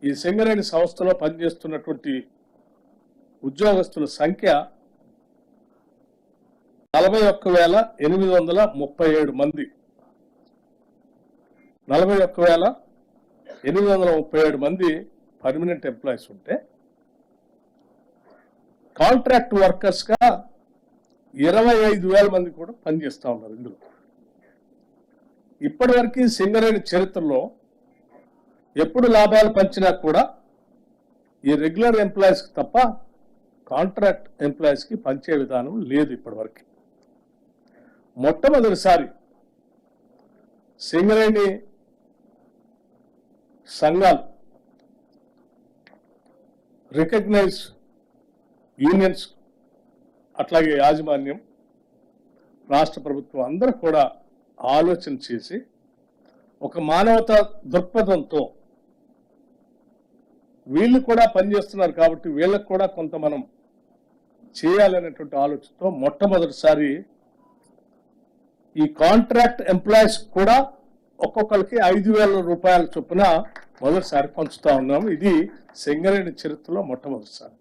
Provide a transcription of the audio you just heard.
ఈ సింగరేణి సంస్థలో పనిచేస్తున్నటువంటి ఉద్యోగస్తుల సంఖ్య 41,837 మంది. 41,837 మంది పర్మనెంట్ ఎంప్లాయీస్ ఉంటే కాంట్రాక్ట్ వర్కర్స్ గా 25,000 మంది కూడా పనిచేస్తూ ఉన్నారు. ఇందులో ఇప్పటివరకు సింగరేణి చరిత్రలో ఎప్పుడు లాభాలు పంచినా కూడా ఈ రెగ్యులర్ ఎంప్లాయీస్ కి తప్ప కాంట్రాక్ట్ ఎంప్లాయీస్ కి పంచే విధానం లేదు. ఇప్పటివరకు మొట్టమొదటిసారి సింగరేణి సంఘాలు, రికగ్నైజ్ యూనియన్స్, అట్లాగే యాజమాన్యం, రాష్ట్ర ప్రభుత్వం అందరూ కూడా ఆలోచన చేసి ఒక మానవతా దృక్పథంతో వీళ్ళు కూడా పనిచేస్తున్నారు కాబట్టి వీళ్ళకు కూడా కొంత మనం చేయాలనేటువంటి ఆలోచనతో మొట్టమొదటిసారి ఈ కాంట్రాక్ట్ ఎంప్లాయీస్ కూడా ఒక్కొక్కరికి 5,000 రూపాయల చొప్పున మొదటిసారి పంచుతా ఉన్నాము. ఇది సింగరేణి చరిత్రలో మొట్టమొదటిసారి.